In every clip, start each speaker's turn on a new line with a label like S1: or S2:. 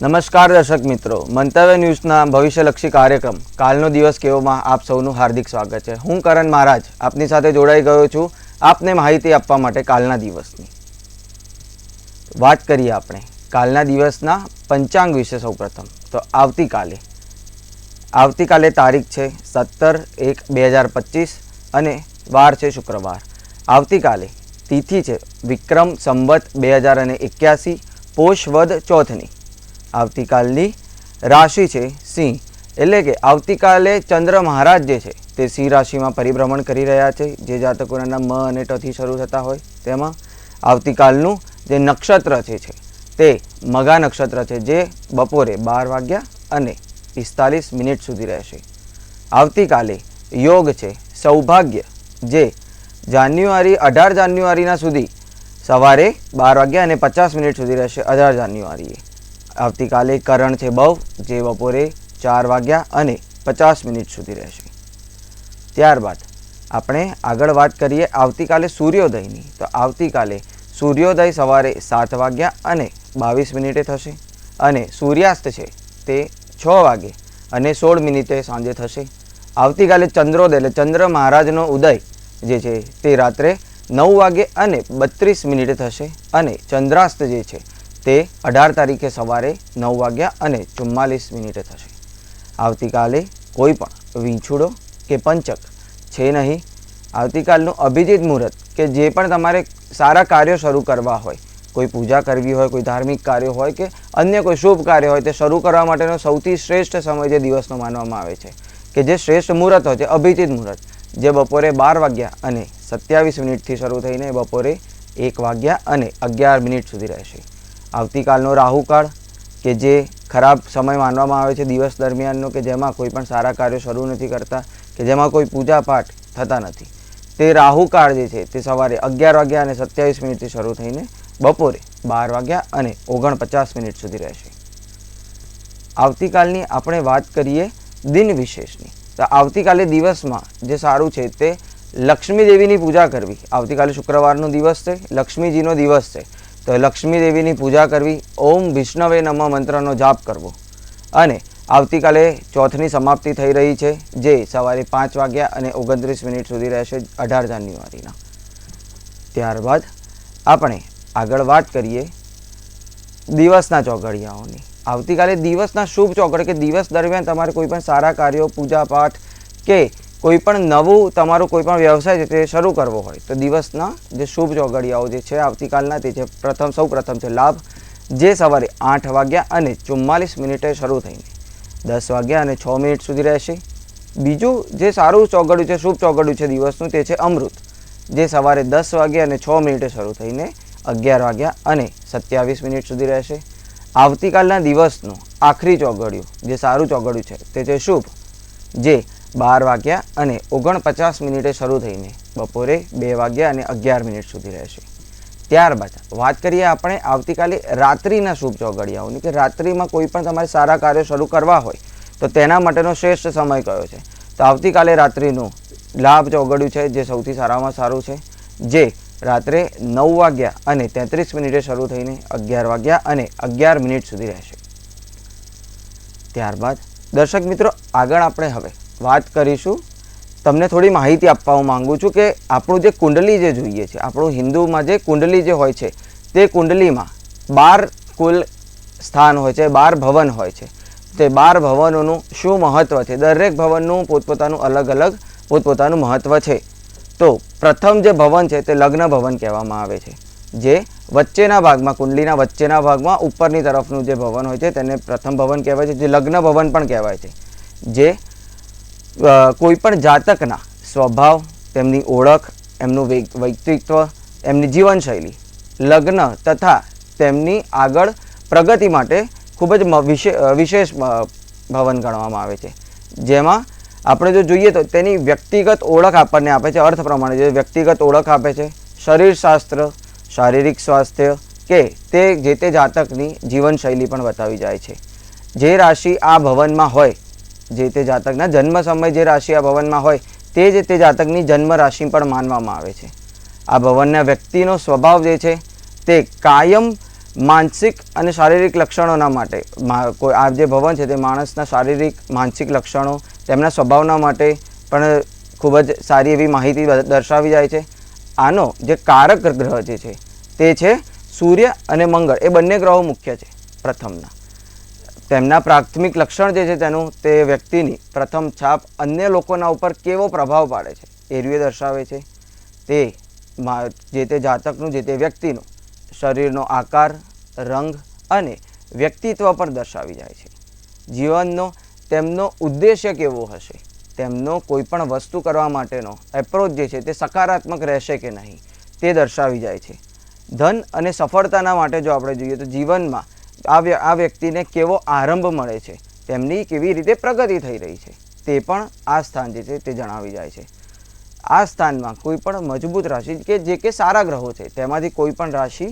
S1: નમસ્કાર દર્શક મિત્રો, મંતવ્ય ન્યૂઝના ભવિષ્યલક્ષી કાર્યક્રમ કાલનો દિવસ કેવોમાં આપ સૌનું હાર્દિક સ્વાગત છે। હું કરણ મહારાજ આપની સાથે જોડાઈ ગયો છું આપને માહિતી આપવા માટે કાલના દિવસની। વાત કરીએ આપણે કાલના દિવસના પંચાંગ વિશે। સૌપ્રથમ તો આવતીકાલે તારીખ છે 17/1/2025 અને વાર છે શુક્રવાર। આવતીકાલે તિથિ છે વિક્રમ સંવત 2081 પોષ વદ ચોથની। આવતીકાલની રાશિ છે સિંહ, એટલે કે આવતીકાલે ચંદ્ર મહારાજ જે છે તે સિંહ રાશિમાં પરિભ્રમણ કરી રહ્યા છે। જે જાતકોના નામ મ અને ટ થી શરૂ થતા હોય તેમાં આવતીકાલનું જે નક્ષત્ર છે તે મઘા નક્ષત્ર છે, જે બપોરે 12:45 સુધી રહેશે। આવતીકાલે યોગ છે સૌભાગ્ય, જે 18 જાન્યુઆરીના સુધી સવારે 12:50 સુધી રહેશે 18 જાન્યુઆરીએ। આવતીકાલે કરણ છે બવ, જે બપોરે 4:50 સુધી રહેશે। ત્યારબાદ આપણે આગળ વાત કરીએ આવતીકાલે સૂર્યોદયની। તો આવતીકાલે સૂર્યોદય સવારે 7:22 થશે અને સૂર્યાસ્ત છે તે 6:16 સાંજે થશે। આવતીકાલે ચંદ્રોદય એટલે ચંદ્ર મહારાજનો ઉદય જે છે તે રાત્રે 9:32 થશે અને ચંદ્રાસ્ત જે છે તે 18 તારીખે સવારે 9:44 થશે। આવતીકાલે કોઈ પણ વીંછુડો કે પંચક છે નહીં। આવતીકાલનું અભિજીત મુહૂર્ત કે જે પણ તમારે સારા કાર્યો શરૂ કરવા હોય, કોઈ પૂજા કરવી હોય, કોઈ ધાર્મિક કાર્ય હોય કે અન્ય કોઈ શુભ કાર્ય હોય, તે શરૂ કરવા માટેનો સૌથી શ્રેષ્ઠ સમય જે દિવસનો માનવામાં આવે છે કે જે શ્રેષ્ઠ મુહૂર્ત હોય છે અભિજીત મુહૂર્ત, જે બપોરે 12:27 થી શરૂ થઈને બપોરે 1:11 સુધી રહેશે। આવતીકાલનો રાહુકાળ કે જે ખરાબ સમય માનવામાં આવે છે દિવસ દરમિયાનનો, કે જેમાં કોઈ પણ સારા કાર્યો શરૂ નથી કરતા, કે જેમાં કોઈ પૂજા પાઠ થતા નથી, તે રાહુકાળ જે છે તે સવારે 11:27 થી શરૂ થઈને બપોરે 12:49 સુધી રહેશે। આવતીકાલની આપણે વાત કરીએ દિન વિશેષની। તો આવતીકાલે દિવસમાં જે સારું છે તે લક્ષ્મી દેવીની પૂજા કરવી। આવતીકાલે શુક્રવારનો દિવસ છે, લક્ષ્મીજીનો દિવસ છે, તો લક્ષ્મી દેવીની પૂજા કરવી, ઓમ વિષ્ણવે નમઃ મંત્રનો જાપ કરવો। અને આવતીકાલે ચોથની સમાપ્તિ થઈ રહી છે, જે સવારે 5:29 સુધી રહેશે 18 જાન્યુઆરીના। ત્યારબાદ આપણે આગળ વાત કરીએ દિવસના ચોઘડિયાઓની। આવતીકાલે દિવસના શુભ ચોઘડિયા કે દિવસ દરમિયાન તમારે કોઈ પણ સારા કાર્યો, પૂજા પાઠ કે કોઈ પણ નવું તમારું કોઈ પણ વ્યવસાય છે તે શરૂ કરવો હોય તો દિવસના જે શુભ ચોઘડિયાઓ જે છે આવતીકાલના તે છે સૌપ્રથમ છે લાભ, જે સવારે 8:44 શરૂ થઈને 10:06 સુધી રહેશે। બીજું જે સારું ચોઘડિયું છે, શુભ ચોઘડિયું છે દિવસનું, તે છે અમૃત, જે સવારે 10:06 શરૂ થઈને 11:27 સુધી રહેશે। આવતીકાલના દિવસનું આખરી ચોઘડિયું જે સારું ચોઘડિયું છે તે છે શુભ, જે 12:49 શરૂ થઈને બપોરે 2:11 સુધી રહેશે। ત્યારબાદ વાત કરીએ આપણે આવતીકાલે રાત્રિના શુભ ચોઘડિયાઓની, કે રાત્રિમાં કોઈ પણ તમારે સારા કાર્યો શરૂ કરવા હોય તો તેના માટેનો શ્રેષ્ઠ સમય કયો છે। તો આવતીકાલે રાત્રિનું લાભ ચોઘડિયું છે જે સૌથી સારામાં સારું છે, જે રાત્રે 9:33 શરૂ થઈને 11:11 સુધી રહેશે। ત્યારબાદ દર્શક મિત્રો આગળ આપણે હવે વાત કરીશું, તમને થોડી માહિતી આપવા માંગુ છું કે આપણું જે કુંડલી જે જોઈએ છે, આપણું હિન્દુમાં જે કુંડલી જે હોય છે તે કુંડલીમાં 12 કુલ સ્થાન હોય છે, 12 ભવન હોય છે। તે 12 ભવનોનું શું મહત્વ છે, દરેક ભવનનું પોતપોતાનું અલગ અલગ પોતપોતાનું મહત્વ છે। તો પ્રથમ જે ભવન છે તે લગ્ન ભવન કહેવામાં આવે છે, જે વચ્ચેના ભાગમાં, કુંડલીના વચ્ચેના ભાગમાં ઉપરની તરફનું જે ભવન હોય છે તેને પ્રથમ ભવન કહેવાય છે, જે લગ્ન ભવન પણ કહેવાય છે। જે કોઈ પણ જાતકના સ્વભાવ, તેમની ઓળખ, એમનું વ્યક્તિત્વ, એમની જીવનશૈલી, લગ્ન તથા તેમની આગળ પ્રગતિ માટે ખૂબ જ વિશેષ ભવન ગણવામાં આવે છે। જેમાં આપણે જો જોઈએ તો તેની વ્યક્તિગત ઓળખ આપણને આપે છે, અર્થ પ્રમાણે જે વ્યક્તિગત ઓળખ આપે છે, શરીરશાસ્ત્ર, શારીરિક સ્વાસ્થ્ય કે તે જાતકની જીવનશૈલી પણ બતાવી જાય છે। જે રાશિ આ ભવનમાં હોય, જે તે જાતકના જન્મ સમય જે રાશિ આ ભવનમાં હોય તે જ તે જાતકની જન્મ રાશિ પણ માનવામાં આવે છે। આ ભવનના વ્યક્તિનો સ્વભાવ જે છે તે કાયમ માનસિક અને શારીરિક લક્ષણોના માટે કોઈ આ જે ભવન છે તે માણસના શારીરિક માનસિક લક્ષણો તેમના સ્વભાવના માટે પણ ખૂબ જ સારી એવી માહિતી દર્શાવી જાય છે. આનો જે કારક ગ્રહ જે છે તે છે સૂર્ય અને મંગળ. એ બંને ગ્રહો મુખ્ય છે પ્રથમના. તેમના પ્રાથમિક લક્ષણ જે છે તેનું તે વ્યક્તિની પ્રથમ છાપ અન્ય લોકોના ઉપર કેવો પ્રભાવ પાડે છે એ રીતે દર્શાવે છે. તે જે તે જાતકનું જે તે વ્યક્તિનું શરીરનો આકાર, રંગ અને વ્યક્તિત્વ પણ દર્શાવી જાય છે. જીવનનો તેમનો ઉદ્દેશ્ય કેવો હશે, તેમનો કોઈ પણ વસ્તુ કરવા માટેનો એપ્રોચ જે છે તે સકારાત્મક રહેશે કે નહીં તે દર્શાવી જાય છે. ધન અને સફળતાના માટે જો આપણે જોઈએ તો જીવનમાં આ વ્યક્તિને કેવો આરંભ મળે છે, તેમની કેવી રીતે પ્રગતિ થઈ રહી છે તે પણ આ સ્થાન જે છે તે જણાવી જાય છે. આ સ્થાનમાં કોઈ પણ મજબૂત રાશિ જે કે સારા ગ્રહો છે તેમાંથી કોઈ પણ રાશિ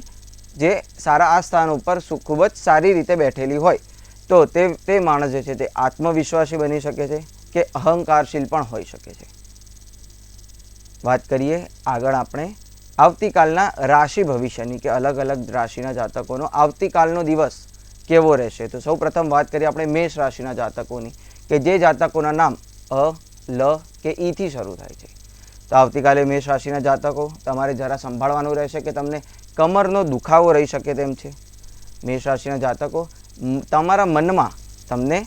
S1: જે સારા આ સ્થાન ઉપર ખૂબ જ સારી રીતે બેઠેલી હોય તો તે માણસ જે છે તે આત્મવિશ્વાસી બની શકે છે કે અહંકારશીલ પણ હોઈ શકે છે. વાત કરીએ આગળ આપણે આવતીકાલના રાશિ ભવિષ્યની કે અલગ અલગ રાશિના જાતકોનો આવતીકાલનો દિવસ કેવો રહેશે. તો સૌ પ્રથમ વાત કરીએ આપણે મેષ રાશિના જાતકોની કે જે જાતકોના નામ અ, લ કે ઈથી શરૂ થાય છે. તો આવતીકાલે મેષ રાશિના જાતકો તમારે જરા સંભાળવાનું રહેશે કે તમને કમરનો દુખાવો રહી શકે તેમ છે. મેષ રાશિના જાતકો તમારા મનમાં તમને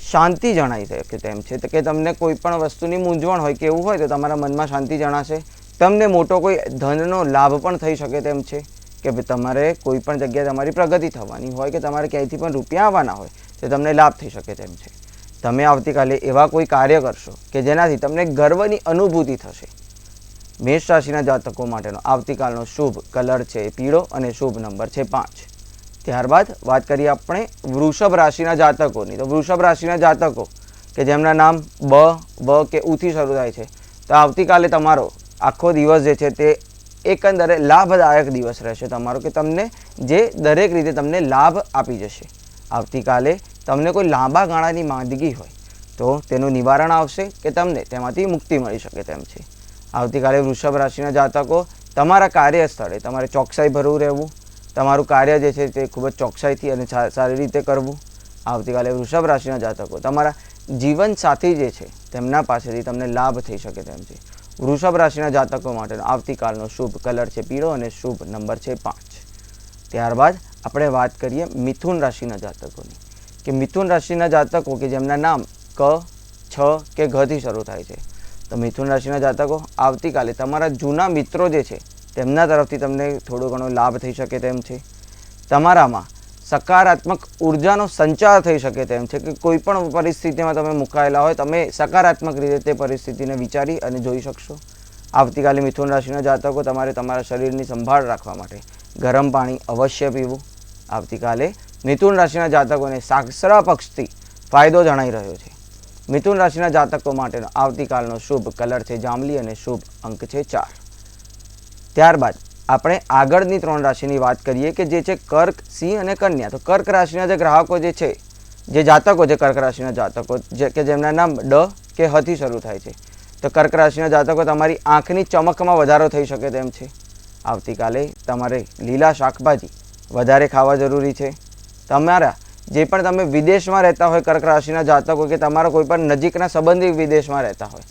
S1: શાંતિ જણાઈ શકે તેમ છે કે તમને કોઈ પણ વસ્તુની મૂંઝવણ હોય કે એવું હોય તો તમારા મનમાં શાંતિ જણાશે. તમને મોટો કોઈ ધનનો લાભ પણ થઈ શકે તેમ છે કે તમારે કોઈ પણ જગ્યાએ તમારી પ્રગતિ થવાની હોય કે તમારે ક્યાંયથી પણ રૂપિયા આવવાના હોય તો તમને લાભ થઈ શકે તેમ છે. તમે આવતીકાલે એવા કોઈ કાર્ય કરશો કે જેનાથી તમને ગર્વની અનુભૂતિ થશે. મેષ રાશિના જાતકો માટેનો આવતીકાલનો શુભ કલર છે પીળો અને શુભ નંબર છે 5. ત્યારબાદ વાત કરીએ આપણે વૃષભ રાશિના જાતકોની. તો વૃષભ રાશિના જાતકો કે જેમના નામ બ કે ઉથી શરૂ થાય છે તો આવતીકાલે તમારો આખો દિવસ જે છે તે એકંદરે લાભદાયક દિવસ રહેશે તમારો કે તમને જે દરેક રીતે તમને લાભ આપી જશે. આવતીકાલે તમને કોઈ લાંબા ગાળાની માંદગી હોય તો તેનું નિવારણ આવશે કે તમને તેમાંથી મુક્તિ મળી શકે તેમ છે. આવતીકાલે વૃષભ રાશિના જાતકો તમારા કાર્યસ્થળે તમારે ચોકસાઈ ભરવું રહેવું, તમારું કાર્ય જે છે તે ખૂબ જ ચોકસાઈથી અને સારી રીતે કરવું. આવતીકાલે વૃષભ રાશિના જાતકો તમારા જીવનસાથી જે છે તેમના પાસેથી તમને લાભ થઈ શકે તેમ છે. વૃષભ રાશિના જાતકો માટેનો આવતીકાલનો શુભ કલર છે પીળો અને શુભ નંબર છે 5. ત્યારબાદ આપણે વાત કરીએ મિથુન રાશિના જાતકોની કે મિથુન રાશિના જાતકો કે જેમના નામ ક, છ કે ઘથી શરૂ થાય છે. તો મિથુન રાશિના જાતકો આવતીકાલે તમારા જૂના મિત્રો જે છે તેમના તરફથી તમને થોડો ઘણો લાભ થઈ શકે તેમ છે. તમારામાં સકારાત્મક ઉર્જાનો સંચાર થઈ શકે તેમ છે કે કોઈ પણ પરિસ્થિતિમાં તમે મુકાયેલા હોય તમે સકારાત્મક રીતે તે પરિસ્થિતિને વિચારી અને જોઈ શકશો. આવતીકાલે મિથુન રાશિના જાતકો તમારે તમારા શરીરની સંભાળ રાખવા માટે ગરમ પાણી અવશ્ય પીવું. આવતીકાલે મિથુન રાશિના જાતકોને સાસરા પક્ષથી ફાયદો જણાઈ રહ્યો છે. મિથુન રાશિના જાતકો માટેનો આવતીકાલનો શુભ કલર છે જાંબલી અને શુભ અંક છે 4. ત્યારબાદ આપણે આગળની 3 રાશિની વાત કરીએ કે જે છે કર્ક, સિંહ અને કન્યા. તો કર્ક રાશિના જે ગ્રાહકો જે છે જે જાતકો છે કર્ક રાશિના જાતકો કે જેમના નામ ડ કે હથી શરૂ થાય છે તો કર્ક રાશિના જાતકો તમારી આંખની ચમકમાં વધારો થઈ શકે તેમ છે. આવતીકાલે તમારે લીલા શાકભાજી વધારે ખાવા જરૂરી છે. તમારા જે પણ તમે વિદેશમાં રહેતા હોય કર્ક રાશિના જાતકો કે તમારા કોઈ પણ નજીકના સંબંધી વિદેશમાં રહેતા હોય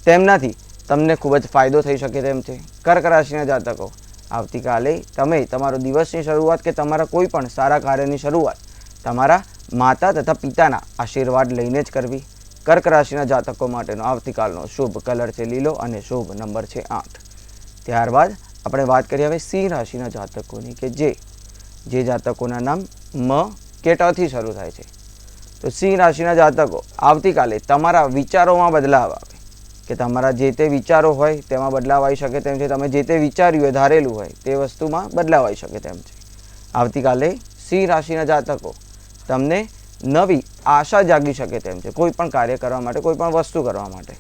S1: તેમનાથી તમને ખૂબ જ ફાયદો થઈ શકે તેમ છે. કર્ક રાશિના જાતકો આવતીકાલે તમે તમારો દિવસની શરૂઆત કે તમારા કોઈ પણ સારા કાર્યની શરૂઆત તમારા માતા તથા પિતાના આશીર્વાદ લઈને જ કરવી. કર્ક રાશિના જાતકો માટેનો આવતીકાલનો શુભ કલર છે લીલો અને શુભ નંબર છે 8. ત્યારબાદ આપણે વાત કરીએ હવે સિંહ રાશિના જાતકોની કે જે જાતકોના નામ મ કે ટ થી શરૂ થાય છે. તો સિંહ રાશિના જાતકો આવતીકાલે તમારા વિચારોમાં બદલાવ આવે કે તમારા જે તે વિચારો હોય તેમાં બદલાવ આવી શકે તેમ છે. તમે જે તે વિચાર્યું હોય ધારેલું હોય તે વસ્તુમાં બદલાવ આવી શકે તેમ છે. આવતીકાલે સિંહ રાશિના જાતકો તમને નવી આશા જાગી શકે તેમ છે કોઈ પણ કાર્ય કરવા માટે, કોઈ પણ વસ્તુ કરવા માટે.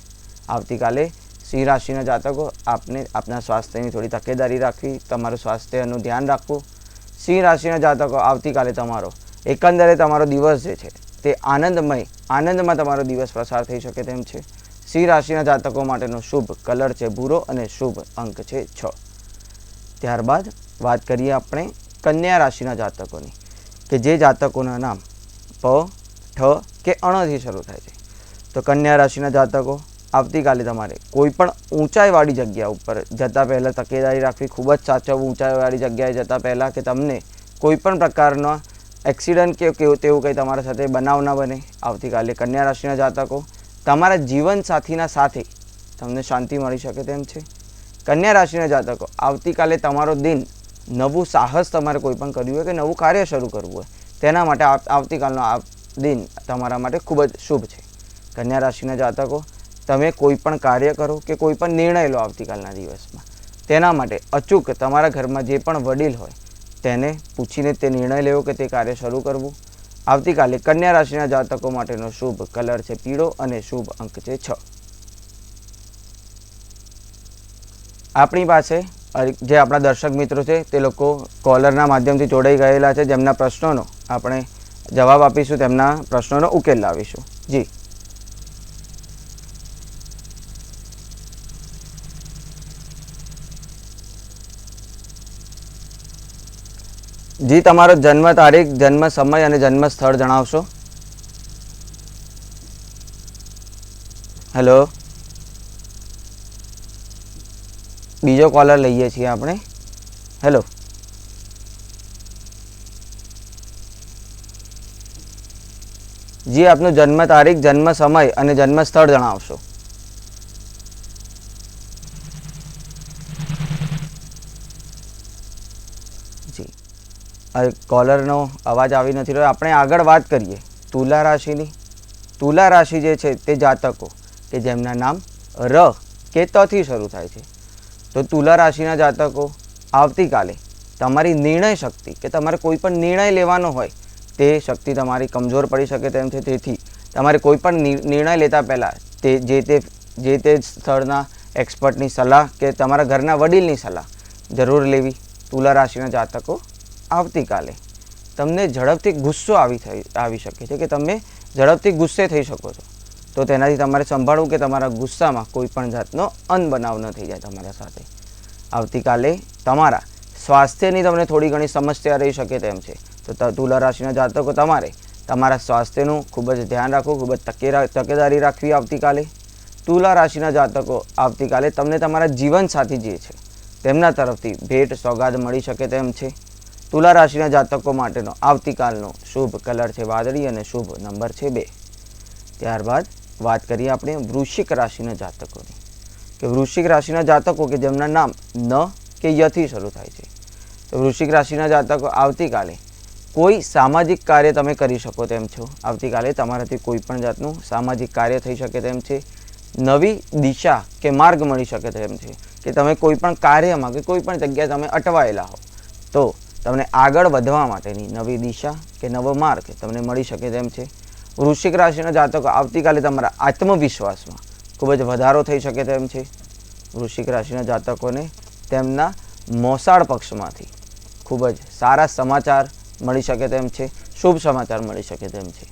S1: આવતીકાલે સિંહ રાશિના જાતકો આપના સ્વાસ્થ્યની થોડી તકેદારી રાખવી, તમારું સ્વાસ્થ્યનું ધ્યાન રાખવું. સિંહ રાશિના જાતકો આવતીકાલે તમારો એકંદરે તમારો દિવસ જે છે તે આનંદમાં તમારો દિવસ પસાર થઈ શકે તેમ છે. સિંહ રાશિના જાતકો માટેનો શુભ કલર છે ભૂરો અને શુભ અંક છે 6. ત્યારબાદ વાત કરીએ આપણે કન્યા રાશિના જાતકોની, કે જે જાતકોના નામ પ, ઠ કે અણથી શરૂ થાય છે. તો કન્યા રાશિના જાતકો, આવતીકાલે તમારે કોઈ પણ ઊંચાઈવાળી જગ્યા ઉપર જતાં પહેલાં તકેદારી રાખવી, ખૂબ જ સાચવવું ઊંચાઈવાળી જગ્યાએ જતાં પહેલાં, કે તમને કોઈ પણ પ્રકારના એક્સિડન્ટ કે તેવું કંઈ તમારા સાથે બનાવ ન બને. આવતીકાલે કન્યા રાશિના જાતકો, તમારા જીવનસાથીના સાથે તમને શાંતિ મળી શકે તેમ છે. કન્યા રાશિના જાતકો, આવતીકાલે તમારો દિન નવું સાહસ તમારે કોઈ પણ કર્યું હોય કે નવું કાર્ય શરૂ કરવું હોય તેના માટે આવતીકાલનો આ દિન તમારા માટે ખૂબ જ શુભ છે. કન્યા રાશિના જાતકો, તમે કોઈ પણ કાર્ય કરો કે કોઈ પણ નિર્ણય લો આવતીકાલના દિવસમાં, તેના માટે અચૂક તમારા ઘરમાં જે પણ વડીલ હોય તેને પૂછીને તે નિર્ણય લેવો કે તે કાર્ય શરૂ કરવું. આવતીકાલે કન્યા રાશિના જાતકો માટેનો શુભ કલર છે પીળો અને શુભ અંક છે 6. આપણી પાસે જે આપણા દર્શક મિત્રો છે તે લોકો કોલરના માધ્યમથી જોડાઈ ગયેલા છે, જેમના પ્રશ્નોનો આપણે જવાબ આપીશું, તેમના પ્રશ્નોનો ઉકેલ લાવીશું. જી જી તમારો જન્મ તારીખ, જન્મ સમય અને જન્મ સ્થળ જણાવશો. હેલો, બીજો કોલર લઈએ છીએ આપણે. હેલો, જી આપનું જન્મ તારીખ, જન્મ સમય અને જન્મ સ્થળ જણાવશો. જી, કોલરનો અવાજ આવી નથી રહ્યો. આપણે આગળ વાત કરીએ તુલા રાશિની. તુલા રાશિ જે છે તે જાતકો કે જેમના નામ ર કે તથી શરૂ થાય છે. તો તુલા રાશિના જાતકો, આવતીકાલે તમારી નિર્ણય શક્તિ કે તમારે કોઈ પણ નિર્ણય લેવાનો હોય તે શક્તિ તમારી કમજોર પડી શકે તેમ છે. તેથી તમારે કોઈ પણ નિર્ણય લેતા પહેલાં જે તે સ્થળના એક્સપર્ટની સલાહ કે તમારા ઘરના વડીલની સલાહ જરૂર લેવી. તુલા રાશિના જાતકો, આવતીકાલે તમને ઝડપથી ગુસ્સો આવી શકે છે કે તમે ઝડપથી ગુસ્સે થઈ શકો છો. તો તેનાથી તમારે સંભાળવું કે તમારા ગુસ્સામાં કોઈ પણ જાતનો અનબનાવ ન થઈ જાય તમારા સાથે. આવતીકાલે તમારા સ્વાસ્થ્યની તમને થોડી ઘણી સમસ્યા રહી શકે તેમ છે. તો તુલા રાશિના જાતકો, તમારે તમારા સ્વાસ્થ્યનું ખૂબ જ ધ્યાન રાખવું, ખૂબ જ તકેદારી રાખવી. આવતીકાલે તુલા રાશિના જાતકો, આવતીકાલે તમને તમારા જીવનસાથી જે છે તેમના તરફથી ભેટ સોગાદ મળી શકે તેમ છે. તુલા રાશિના જાતકો માટેનો આવતીકાલનો શુભ કલર છે વાદળી અને શુભ નંબર છે 2. ત્યારબાદ વાત કરીએ આપણે વૃશ્ચિક રાશિના જાતકોની, કે વૃશ્ચિક રાશિના જાતકો કે જેમના નામ ન કે યથી શરૂ થાય છે. તો વૃશ્ચિક રાશિના જાતકો, આવતીકાલે કોઈ સામાજિક કાર્ય તમે કરી શકો તેમ છો. આવતીકાલે તમારાથી કોઈ પણ જાતનું સામાજિક કાર્ય થઈ શકે તેમ છે. નવી દિશા કે માર્ગ મળી શકે તેમ છે, કે તમે કોઈ પણ કાર્યમાં કે કોઈ પણ જગ્યાએ તમે અટવાયેલા હો તો તમને આગળ વધવા માટેની નવી દિશા કે નવો માર્ગ તમને મળી શકે તેમ છે. વૃશ્ચિક રાશિના જાતકો, આવતીકાલે તમારા આત્મવિશ્વાસમાં ખૂબ જ વધારો થઈ શકે તેમ છે. વૃશ્ચિક રાશિના જાતકોને તેમના મોસાળ પક્ષમાંથી ખૂબ જ સારા સમાચાર મળી શકે તેમ છે, શુભ સમાચાર મળી શકે તેમ છે.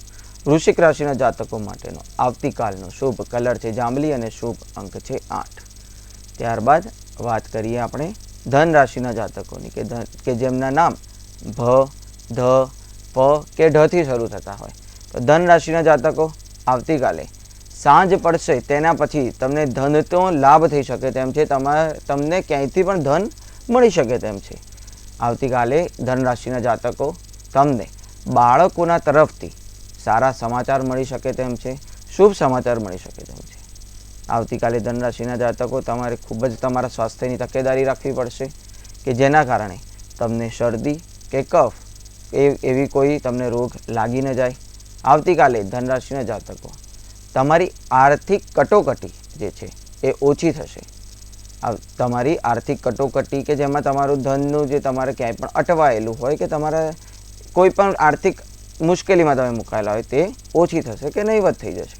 S1: વૃશ્ચિક રાશિના જાતકો માટેનો આવતીકાલનો શુભ કલર છે જાંબલી અને શુભ અંક છે 8. ત્યારબાદ વાત કરીએ આપણે ધન રાશિના જાતકોની, કે જેમના નામ ભ, ધ, પ કે ઢથી શરૂ થતા હોય. તો ધન રાશિના જાતકો, આવતીકાલે સાંજ પડશે તેના પછી તમને ધનનો લાભ થઈ શકે તેમ છે. તમને ક્યાંયથી પણ ધન મળી શકે તેમ છે. આવતીકાલે ધન રાશિના જાતકો, તમને બાળકોના તરફથી સારા સમાચાર મળી શકે તેમ છે, શુભ સમાચાર મળી શકે તેમ છે. આવતીકાલે ધન રાશિના જાતકો, તમારે ખૂબ જ તમારા સ્વાસ્થ્યની તકેદારી રાખવી પડશે, કે જેના કારણે તમને શરદી કે કફ એવી કોઈ તમને રોગ લાગી ન જાય. આવતીકાલે ધન રાશિના જાતકો, તમારી આર્થિક કટોકટી જે છે એ ઓછી થશે. તમારી આર્થિક કટોકટી કે જેમાં તમારું ધનનું જે તમારે ક્યાંય પણ અટવાયેલું હોય કે તમારા કોઈ પણ આર્થિક મુશ્કેલીમાં તમે મુકાયેલા હોય તે ઓછી થશે કે નહીવત થઈ જશે.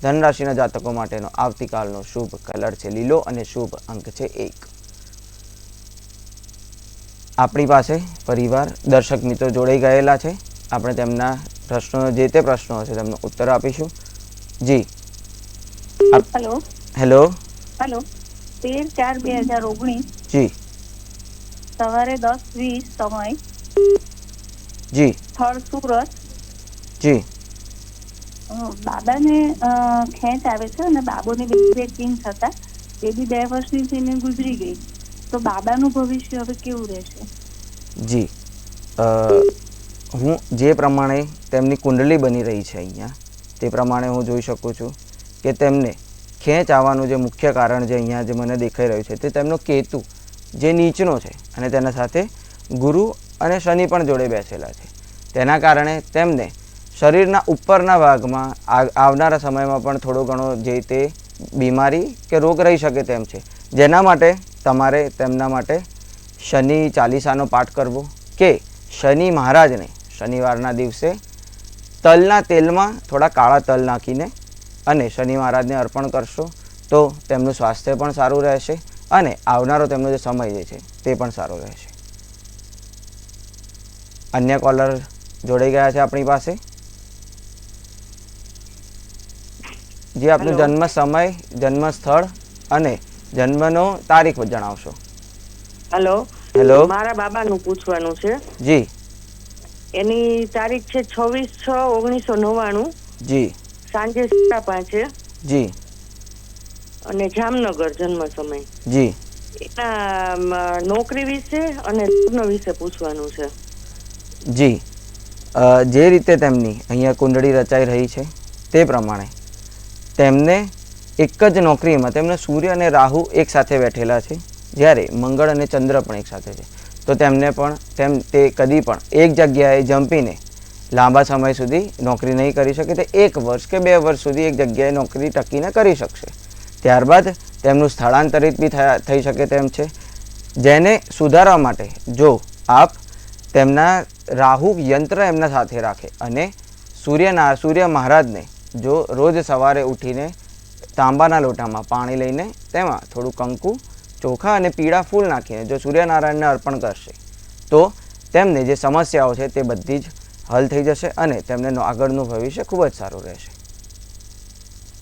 S1: ધન રાશિના જાતકો માટેનો આવતીકાલનો શુભ કલર છે લીલો અને શુભ અંક છે 1. આપણી પાસે પરિવાર દર્શક મિત્રો જોડાઈ ગયેલા છે. આપણે તેમના પ્રશ્નો, જે તે પ્રશ્નો હશે તેમનો ઉત્તર આપીશું. જી
S2: હેલો
S1: હેલો,
S2: 13/4/2019
S1: જી
S2: સવારે 10:20 સમય
S1: જી
S2: સ્થળ સુરત.
S1: જી
S2: બાબાને ખેંચ આવે છે અને બાબોની બે ટ્વિન્સ હતા, એ બી 2 વર્ષની થઈને ગુજરી ગઈ. તો બાબાનું ભવિષ્ય હવે કેવું રહેશે?
S1: જી હું જે પ્રમાણે તેમની કુંડલી બની રહી છે અહીંયા, તે પ્રમાણે હું જોઈ શકું છું કે તેમને ખેંચ આવવાનું જે મુખ્ય કારણ જે અહીંયા જે મને દેખાઈ રહ્યું છે તે તેમનો કેતુ જે નીચનો છે અને તેના સાથે ગુરુ અને શનિ પણ જોડે બેસેલા છે. તેના કારણે તેમને શરીરના ઉપરના ભાગમાં આવનારા સમયમાં પણ થોડો ઘણો જે તે બીમારી કે રોગ રહી શકે તેમ છે, જેના માટે તમારે તેમના માટે શનિ ચાલીસાનો પાઠ કરવો કે શનિ મહારાજને શનિવારના દિવસે તલના તેલમાં થોડા કાળા તલ નાખીને અને શનિ મહારાજને અર્પણ કરશો તો તેમનું સ્વાસ્થ્ય પણ સારું રહેશે અને આવનારો તેમનો જે સમય જે છે તે પણ સારો રહેશે. અન્ય કોલર જોડાઈ ગયા છે આપણી પાસે. જે આપનો જન્મ સમય, જન્મ સ્થળ અને જન્મનો તારીખ જણાવશો.
S3: હેલો.
S1: હેલો.
S3: મારા બાબાનું પૂછવાનું છે.
S1: જી.
S3: એની તારીખ છે 26/6/1999.
S1: જી.
S3: સાંજે 5:30.
S1: જી.
S3: અને જામનગર જન્મ સમય.
S1: જી.
S3: એના નોકરી વિશે અને લગ્ન વિશે પૂછવાનું છે.
S1: જી. જે રીતે તેમની અહીંયા કુંડળી રચાઈ રહી છે તે પ્રમાણે તેમને એક જ નોકરીમાં તેમને સૂર્ય અને રાહુ એક સાથે બેઠેલા છે, જ્યારે મંગળ અને ચંદ્ર પણ એક સાથે છે. તો તેમને પણ તે કદી પણ એક જગ્યાએ જંપીને લાંબા સમય સુધી નોકરી નહીં કરી શકે. તે 1 વર્ષ કે 2 વર્ષ સુધી એક જગ્યાએ નોકરી ટકીને કરી શકશે. ત્યારબાદ તેમનું સ્થળાંતરિત બી થઈ શકે તેમ છે, જેને સુધારવા માટે જો આપ તેમના રાહુ યંત્ર એમના સાથે રાખે અને સૂર્ય મહારાજને જો રોજ સવારે ઉઠીને તાંબાના લોટામાં પાણી લઈને તેમાં થોડું કંકુ, ચોખા અને પીળા ફૂલ નાખીને જો સૂર્યનારાયણને અર્પણ કરશે તો તેમને જે સમસ્યાઓ છે તે બધી જ હલ થઈ જશે અને તેમને આગળનું ભવિષ્ય ખૂબ જ સારું રહેશે.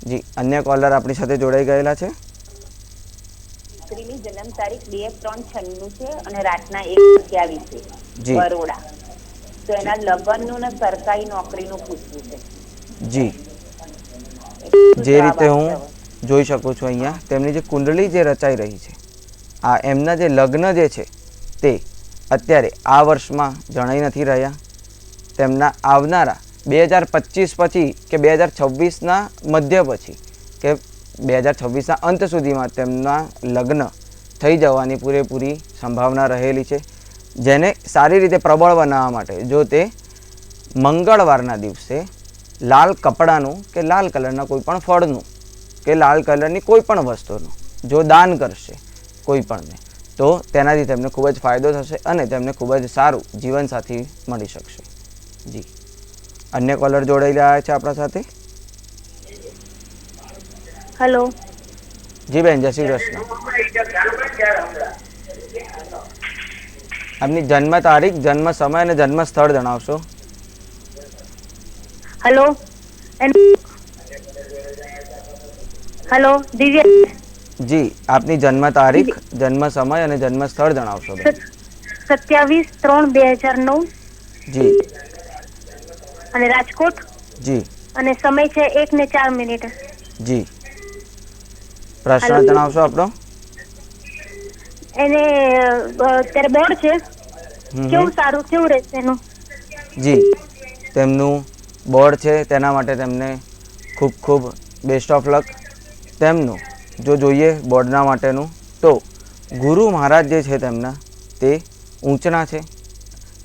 S1: જી, અન્ય કોલર આપણી સાથે જોડાઈ ગયેલા છે.
S4: દીકરીની જન્મ તારીખ 2/3/96 છે અને રાતના 1:27 છે, બરોડા. તો એના લગ્નનું ને સરકારી નોકરીનું પૂછવું છે.
S1: જી, જે રીતે હું જોઈ શકું છું અહીંયા તેમની જે કુંડળી જે રચાઈ રહી છે, આ એમના જે લગ્ન જે છે તે અત્યારે આ વર્ષમાં જણાઈ નથી રહ્યા. તેમના આવનારા 2025 પછી કે 2026ના મધ્ય પછી કે 2026ના અંત સુધીમાં તેમના લગ્ન થઈ જવાની પૂરેપૂરી સંભાવના રહેલી છે, જેને સારી રીતે પ્રબળ બનાવવા માટે જો તે મંગળવારના દિવસે લાલ કપડાનું કે લાલ કલરના કોઈ પણ ફળનું કે લાલ કલરની કોઈ પણ વસ્તુનું જો દાન કરશે કોઈ પણને તો તેનાથી તેમને ખૂબ જ ફાયદો થશે અને તેમને ખૂબ જ સારું જીવનસાથી મળી શકશે. જી, અન્ય કોલર જોડાઈ રહ્યા છે આપણા સાથે.
S2: હેલો.
S1: જી બેન, જય શ્રી કૃષ્ણ. આપની જન્મ તારીખ, જન્મ સમય અને જન્મ સ્થળ જણાવશો.
S2: હેલો. હેલો દિવ્યા.
S1: જી, આપની જન્મ તારીખ, જન્મ સમય અને જન્મ સ્થળ જણાવશો બેન.
S2: 27/3/2009.
S1: જી.
S2: અને રાજકોટ.
S1: જી.
S2: અને સમય છે 1:04.
S1: જી. પ્રશ્ન જણાવશો આપણો.
S2: એને અત્યારે બોર્ડ છે, કેવું સારું કેવું રહેશે એનું?
S1: જી, તેમનું બોર્ડ છે તેના માટે તેમને ખૂબ ખૂબ બેસ્ટ ઓફ લક. તેમનું જો જોઈએ બોર્ડના માટેનું તો ગુરુ મહારાજ જે છે તેમના તે ઊંચના છે,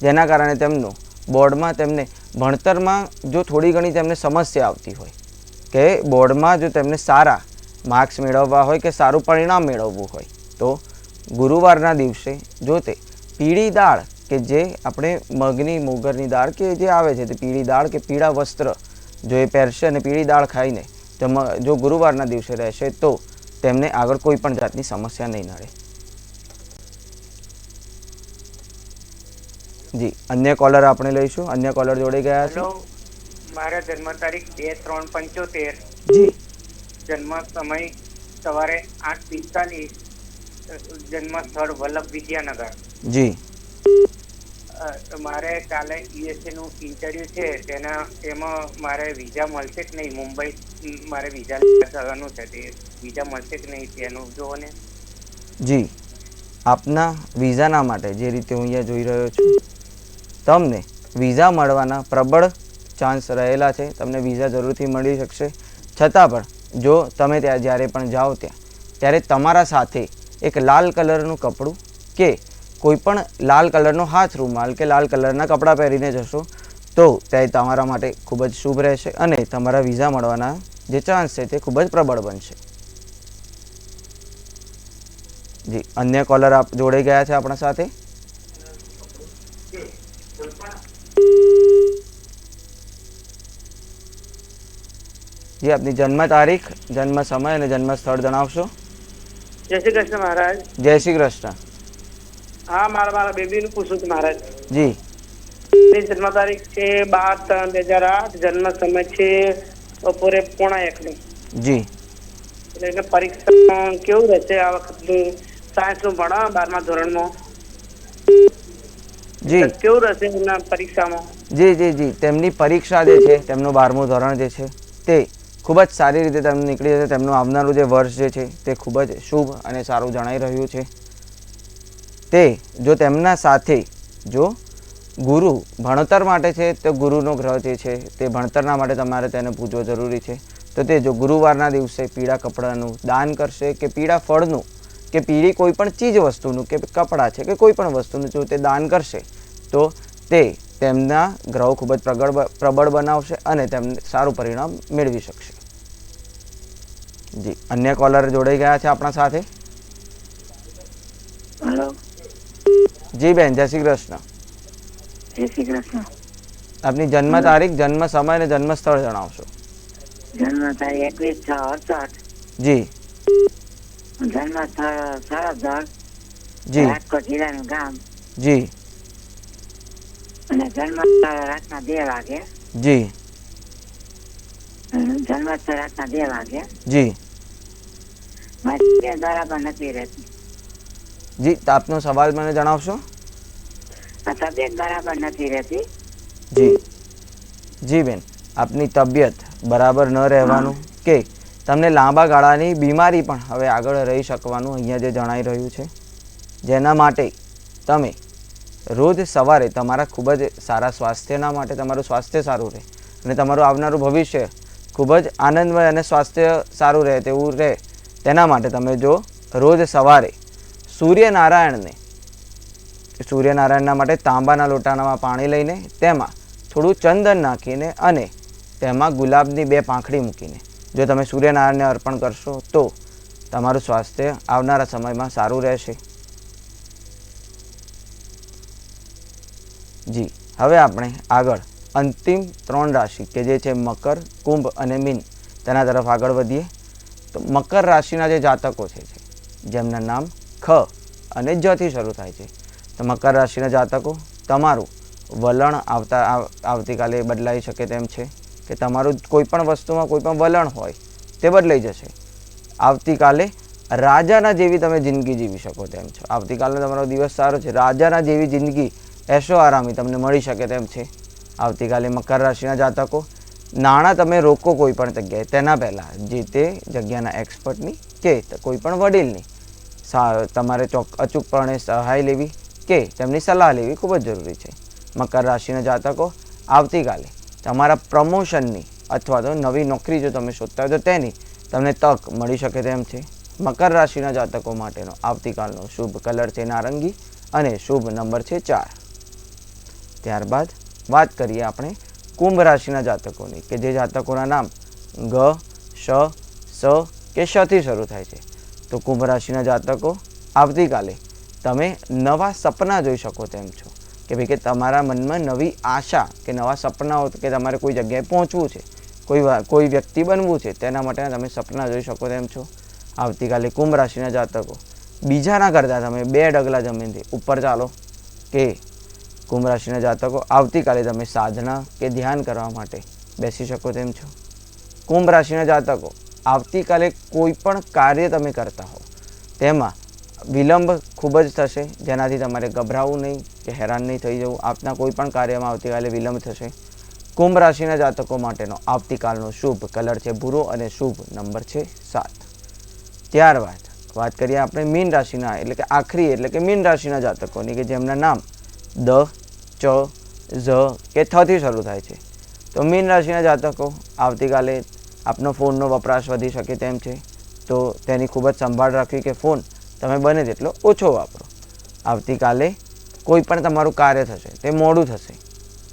S1: જેના કારણે તેમનું બોર્ડમાં તેમને ભણતરમાં જો થોડી ઘણી તેમને સમસ્યા આવતી હોય કે બોર્ડમાં જો તેમને સારા માર્ક્સ મેળવવા હોય કે સારું પરિણામ મેળવવું હોય તો ગુરુવારના દિવસે જો તે પીળી દાળ કે જે આપણે મગની મોગરની દાળ કે જે આવે છે તે પીળી દાળ કે પીળા વસ્ત્ર જો એ પહેરશે અને પીળી દાળ ખાઈને જો ગુરુવારના દિવસે રહેશે તો તેમને આગળ કોઈ પણ જાતની સમસ્યા નહીં નડે. જી, અન્ય કોલર આપણે લઈશું. અન્ય કોલર જોડાઈ ગયા છે.
S5: મારા જન્મ તારીખ 2/3/75.
S1: જી.
S5: જન્મ સમય સવારે 8:45. જન્મ સ્થળ વલ્લભ વિદ્યાનગર.
S1: જી.
S5: તો મારે કાલે USA નું ઇન્ટરવ્યુ છે એમાં મારે વિઝા મળશે કે નહીં? મુંબઈ મારે વિઝા જવાનું છે, તે વિઝા મળશે કે નહીં તેનું જુઓ ને.
S1: જી, આપના વિઝાના માટે જે રીતે હું અહીંયા જોઈ રહ્યો છું, તમને વિઝા મળવાના પ્રબળ ચાન્સ રહેલા છે. તમને વિઝા જરૂરથી મળી શકશે. છતાં પણ જો તમે ત્યાં જ્યારે પણ જાઓ ત્યારે તમારા સાથે એક લાલ કલરનું કપડું કે કોઈ પણ લાલ કલરનો હાથ રૂમાલ કે લાલ કલરના કપડાં પહેરીને જશો તો તે તમારા માટે ખૂબ જ શુભ રહેશે અને તમારા વિઝા મળવાના જે ચાન્સ છે તે ખૂબ જ પ્રબળ બનશે. જી, અન્ય કોલર આપ જોડાઈ ગયા છે આપણા સાથે. જી, આપની જન્મ તારીખ, જન્મ સમય અને જન્મ સ્થળ જણાવશો.
S6: જય શ્રી કૃષ્ણ મહારાજ.
S1: જય શ્રી કૃષ્ણ.
S6: હા, મારા બેબીનું પૂછવું હતું મહારાજ.
S1: જી,
S6: એની જન્મ તારીખ છે 12/3/2008, જન્મ સમય છે બપોરે 1:45.
S1: જી,
S6: એટલે એને પરીક્ષા કેવું રહેશે આ વખતનું? સાયન્સનું ભણે 12મા ધોરણમાં.
S1: જી,
S6: કેવું રહેશે એના પરીક્ષામાં?
S1: જી જી જી તેમની પરીક્ષા જે છે, તેમનું 12મું ધોરણ જે છે તે ખૂબ જ સારી રીતે તેમને નીકળી જશે. તેમનું આવનારું જે વર્ષ જે છે તે ખૂબ જ શુભ અને સારું જણાઈ રહ્યું છે. તે જો તેમના સાથે જો ગુરુ ભણતર માટે છે તો ગુરુનો ગ્રહ જે છે તે ભણતરના માટે તમારે તેને પૂજવો જરૂરી છે. તો તે જો ગુરુવારના દિવસે પીળા કપડાનું દાન કરશે કે પીળા ફળનું કે પીળી કોઈ પણ ચીજ વસ્તુનું કે કપડાં છે કે કોઈ પણ વસ્તુનું જો તે દાન કરશે તો તે તેમના ગ્રહો ખૂબ જ પ્રબળ બનાવશે અને તેમને સારું પરિણામ મેળવી શકશે. જી, અન્ય કોલર જોડાઈ ગયા છે આપણા સાથે.
S2: હેલો,
S1: જી બેન, જય શ્રી કૃષ્ણ.
S2: જય શ્રી કૃષ્ણ.
S1: આપની જન્મ તારીખ, જન્મ સમય અને જન્મ સ્થળ જણાવશો.
S2: જન્મ તારીખ 21/6/68.
S1: જી,
S2: જન્મ સ્થળ સરહદ,
S1: જી,
S2: રાજકોટ જિલ્લાનું ગામ,
S1: જી,
S2: અને જન્મ સ્થળ રાતના 2 વાગે.
S1: જી,
S2: જન્મ સ્થળ રાતના 2 વાગે.
S1: જી,
S2: મારી તબિયત બરાબર નથી રહેતી.
S1: જી, તો આપનો સવાલ મને જણાવશો.
S2: તબિયત બરાબર નથી રહેતી.
S1: જી, જી બેન, આપની તબિયત બરાબર ન રહેવાનું કે તમને લાંબા ગાળાની બીમારી પણ હવે આગળ રહી શકવાનું અહીંયા જે જણાઈ રહ્યું છે, જેના માટે તમે રોજ સવારે તમારા ખૂબ જ સારા સ્વાસ્થ્યના માટે તમારું સ્વાસ્થ્ય સારું રહે અને તમારું આવનારું ભવિષ્ય ખૂબ જ આનંદમય અને સ્વાસ્થ્ય સારું રહે તેવું રહે તેના માટે તમે જો રોજ સવારે સૂર્યનારાયણના માટે તાંબાના લોટામાં પાણી લઈને તેમાં થોડું ચંદન નાખીને અને તેમાં ગુલાબની 2 પાંખડી મૂકીને જો તમે સૂર્યનારાયણને અર્પણ કરશો તો તમારું સ્વાસ્થ્ય આવનારા સમયમાં સારું રહેશે. જી, હવે આપણે આગળ અંતિમ 3 રાશિ કે જે છે મકર, કુંભ અને મીન તેના તરફ આગળ વધીએ. તો મકર રાશિના જે જાતકો છે જેમના નામ ખ અને જથી શરૂ થાય છે, તો મકર રાશિના જાતકો તમારું વલણ આવતીકાલે બદલાઈ શકે તેમ છે કે તમારું કોઈ પણ વસ્તુમાં કોઈ પણ વલણ હોય તે બદલાઈ જશે. આવતીકાલે રાજાના જેવી તમે જિંદગી જીવી શકો તેમ છો. આવતીકાલનો તમારો દિવસ સારો છે. રાજાના જેવી જિંદગી એશો આરામી તમને મળી શકે તેમ છે. આવતીકાલે મકર રાશિના જાતકો નાણાં તમે રોકો કોઈ પણ જગ્યાએ તેના પહેલાં જે તે જગ્યાના એક્સપર્ટની કે કોઈ પણ વડીલની તમારે અચૂકપણે સહાય લેવી કે તેમની સલાહ લેવી ખૂબ જ જરૂરી છે. મકર રાશિના જાતકો આવતીકાલે તમારા પ્રમોશનની અથવા તો નવી નોકરી જો તમે શોધતા હોય તો તેની તમને તક મળી શકે તેમ છે. મકર રાશિના જાતકો માટેનો આવતીકાલનો શુભ કલર છે નારંગી અને શુભ નંબર છે 4. ત્યારબાદ વાત કરીએ આપણે કુંભ રાશિના જાતકોની કે જે જાતકોના નામ ગ, શ, સ કે શથી શરૂ થાય છે. તો કુંભ રાશિના જાતકો આવતીકાલે તમે નવા સપના જોઈ શકો તેમ છો કે ભાઈ કે તમારા મનમાં નવી આશા કે નવા સપનાઓ કે તમારે કોઈ જગ્યાએ પહોંચવું છે, કોઈ વ્યક્તિ બનવું છે તેના માટે તમે સપના જોઈ શકો તેમ છો. આવતીકાલે કુંભ રાશિના જાતકો બીજાના કરતાં તમે 2 ડગલા જમીનથી ઉપર ચાલો કે કુંભ રાશિના જાતકો આવતીકાલે તમે સાધના કે ધ્યાન કરવા માટે બેસી શકો તેમ છો. કુંભ રાશિના જાતકો આવતીકાલે કોઈ પણ કાર્ય તમે કરતા હો તેમાં વિલંબ ખૂબ જ થશે, જેનાથી તમારે ગભરાવું નહીં કે હેરાન નહીં થઈ જવું. આપના કોઈ પણ કાર્યમાં આવતીકાલે વિલંબ થશે. કુંભ રાશિના જાતકો માટેનો આવતીકાલનો શુભ કલર છે ભૂરો અને શુભ નંબર છે 7. ત્યારબાદ વાત કરીએ આપણે મીન રાશિના એટલે કે આખરી એટલે કે મીન રાશિના જાતકોની કે જેમના નામ દ, ચ, ઝ કે થ થી શરૂ થાય છે. તો મીન રાશિના જાતકો આવતીકાલે આપનો ફોનનો વપરાશ વધી શકે તેમ છે, તો તેની ખૂબ જ સંભાળ રાખવી કે ફોન તમે બને તેટલો ઓછો વાપરો. આવતીકાલે કોઈ પણ તમારું કાર્ય થશે તે મોડું થશે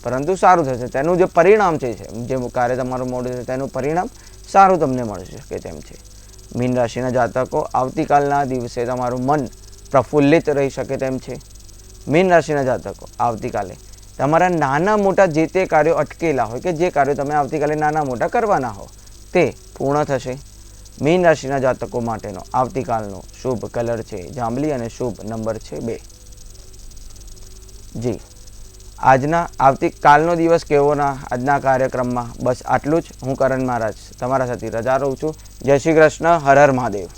S1: પરંતુ સારું થશે. તેનું જે પરિણામ છે જે કાર્ય તમારું મોડું થશે તેનું પરિણામ સારું તમને મળી શકે તેમ છે. મીન રાશિના જાતકો આવતીકાલના દિવસે તમારું મન પ્રફુલ્લિત રહી શકે તેમ છે. મીન રાશિના જાતકો આવતીકાલે તમારા નાના મોટા જે તે કાર્યો અટકેલા હોય કે જે કાર્યો તમે આવતીકાલે નાના મોટા કરવાના હો તે પૂર્ણ થશે. મીન રાશિના જાતકો માટેનો આવતીકાલનો શુભ કલર છે જાંબલી અને શુભ નંબર છે 2. જી આવતીકાલનો દિવસ કેવોના આજના કાર્યક્રમમાં બસ આટલું જ. હું કરણ મહારાજ તમારા સાથે રજા રહું છું. જય શ્રી કૃષ્ણ. હર હર મહાદેવ.